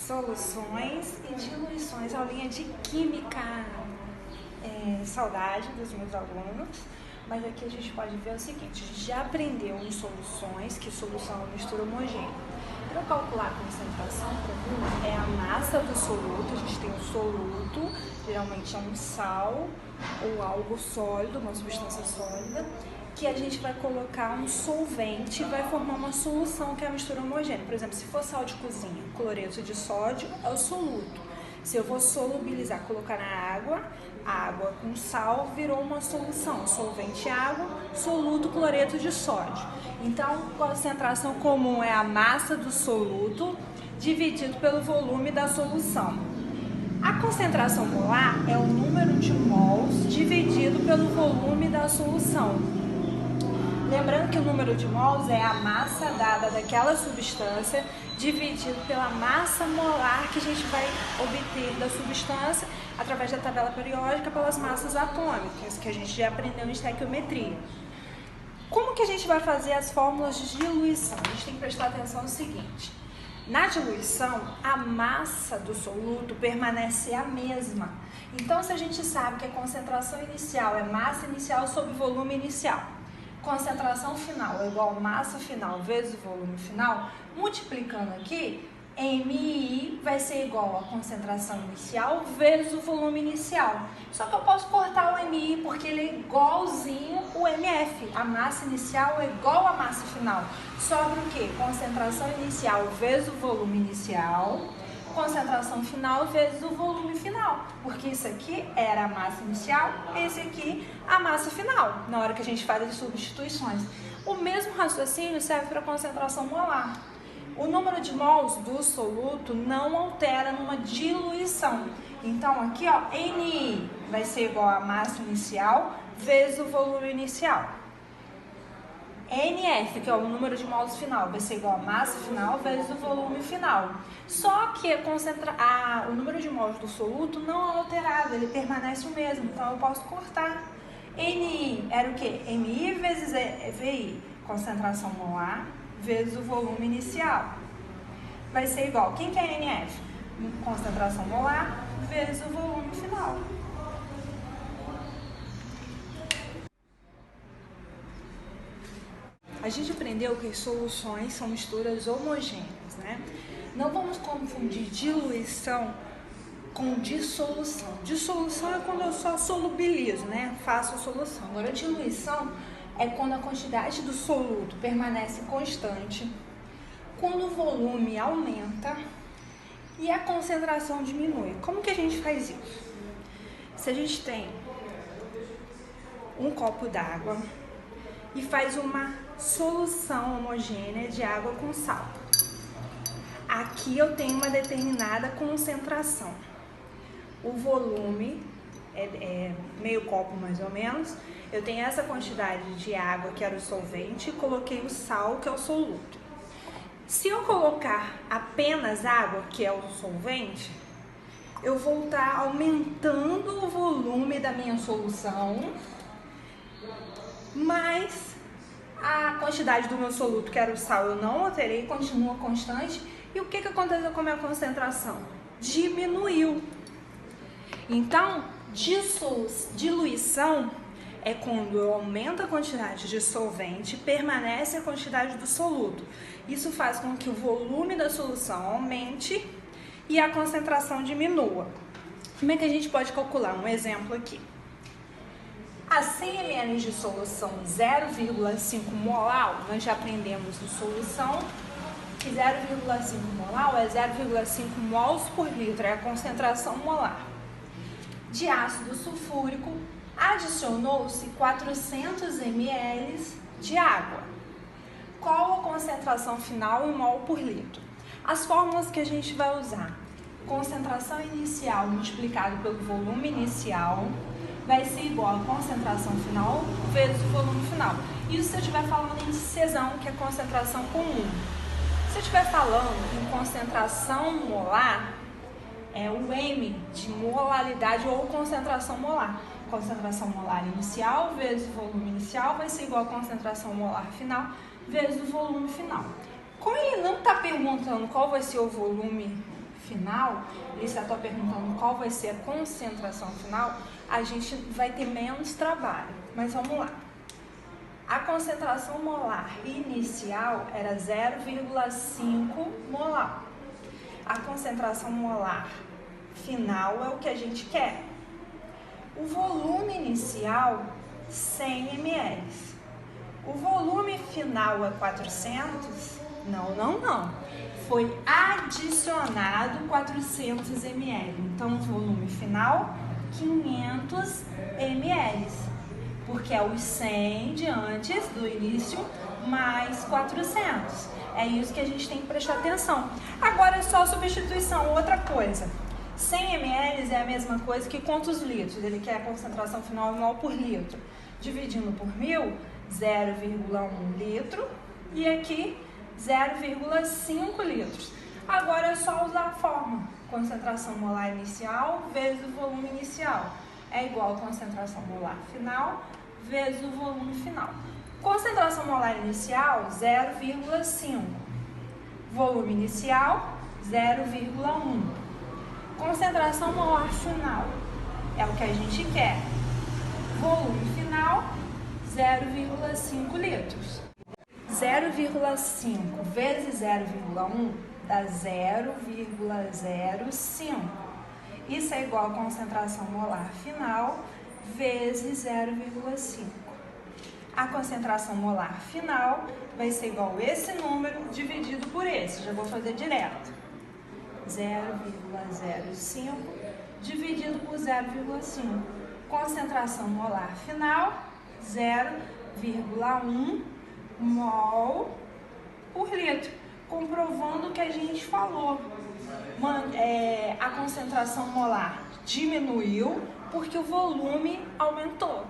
soluções e diluições, aulinha de química. Saudade dos meus alunos, mas aqui a gente pode ver o seguinte: a gente já aprendeu em soluções que solução é uma mistura homogênea. Para calcular a concentração, é a massa do soluto. A gente tem um soluto, geralmente é um sal ou algo sólido, uma substância sólida, que a gente vai colocar um solvente e vai formar uma solução que é a mistura homogênea. Por exemplo, se for sal de cozinha, cloreto de sódio é o soluto. Se eu vou solubilizar, colocar na água, a água com sal virou uma solução, solvente água, soluto cloreto de sódio. Então, a concentração comum é a massa do soluto dividido pelo volume da solução. A concentração molar é o número de mols dividido pelo volume da solução. Lembrando que o número de mols é a massa dada daquela substância dividido pela massa molar que a gente vai obter da substância através da tabela periódica pelas massas atômicas, que a gente já aprendeu em estequiometria. Como que a gente vai fazer as fórmulas de diluição? A gente tem que prestar atenção no seguinte: na diluição, a massa do soluto permanece a mesma. Então, se a gente sabe que a concentração inicial é massa inicial sobre volume inicial, concentração final é igual a massa final vezes o volume final, multiplicando aqui, MI vai ser igual a concentração inicial vezes o volume inicial. Só que eu posso cortar o MI porque ele é igualzinho o MF. A massa inicial é igual à massa final. Sobra o quê? Concentração inicial vezes o volume inicial, concentração final vezes o volume final, porque isso aqui era a massa inicial, esse aqui a massa final, na hora que a gente faz as substituições. O mesmo raciocínio serve para a concentração molar. O número de mols do soluto não altera numa diluição. Então aqui, ó, NI vai ser igual a massa inicial vezes o volume inicial. NF, que é o número de mols final, vai ser igual a massa final vezes o volume final. Só que o número de mols do soluto não é alterado, ele permanece o mesmo, então eu posso cortar. NI era o quê? MI vezes VI, concentração molar, vezes o volume inicial. Vai ser igual, quem que é NF? Concentração molar vezes o volume final. A gente aprendeu que as soluções são misturas homogêneas, né? Não vamos confundir diluição com dissolução. Dissolução é quando eu só solubilizo, né? Faço a solução. Agora, diluição é quando a quantidade do soluto permanece constante, quando o volume aumenta e a concentração diminui. Como que a gente faz isso? Se a gente tem um copo d'água e faz uma solução homogênea de água com sal. Aqui eu tenho uma determinada concentração. O volume é meio copo mais ou menos. Eu tenho essa quantidade de água que era o solvente e coloquei o sal, que é o soluto. Se eu colocar apenas água, que é o solvente, eu vou estar aumentando o volume da minha solução, mas a quantidade do meu soluto, que era o sal, eu não alterei, continua constante. E o que aconteceu com a minha concentração? Diminuiu. Então, diluição é quando eu aumento a quantidade de solvente, permanece a quantidade do soluto. Isso faz com que o volume da solução aumente e a concentração diminua. Como é que a gente pode calcular? Um exemplo aqui. A 100 ml de solução 0,5 molar, nós já aprendemos em solução que 0,5 molar é 0,5 mols por litro, é a concentração molar. De ácido sulfúrico, adicionou-se 400 ml de água. Qual a concentração final em mol por litro? As fórmulas que a gente vai usar: concentração inicial multiplicado pelo volume inicial vai ser igual a concentração final vezes o volume final. Isso se eu estiver falando em cisão, que é concentração comum. Se eu estiver falando em concentração molar, é o M de molaridade ou concentração molar. Concentração molar inicial vezes o volume inicial vai ser igual a concentração molar final vezes o volume final. Como ele não está perguntando qual vai ser o volume final, e se eu estou perguntando qual vai ser a concentração final, a gente vai ter menos trabalho. Mas vamos lá. A concentração molar inicial era 0,5 molar. A concentração molar final é o que a gente quer. O volume inicial, 100 ml. O volume final é 400? Não. Foi adicionado 400 ml. Então, o volume final, 500 ml. Porque é os 100 de antes, do início, mais 400. É isso que a gente tem que prestar atenção. Agora é só substituição. Outra coisa. 100 ml é a mesma coisa que quantos litros? Ele quer a concentração final em mol por litro. Dividindo por 1000, 0,1 litro. E aqui, 0,5 litros. Agora é só usar a fórmula. Concentração molar inicial vezes o volume inicial. É igual a concentração molar final vezes o volume final. Concentração molar inicial, 0,5. Volume inicial, 0,1. Concentração molar final é o que a gente quer. Volume final, 0,5 litros. 0,5 vezes 0,1 dá 0,05. Isso é igual a concentração molar final vezes 0,5. A concentração molar final vai ser igual a esse número dividido por esse. Já vou fazer direto. 0,05 dividido por 0,5. Concentração molar final, 0,1 mol por litro. Comprovando o que a gente falou. A concentração molar diminuiu porque o volume aumentou.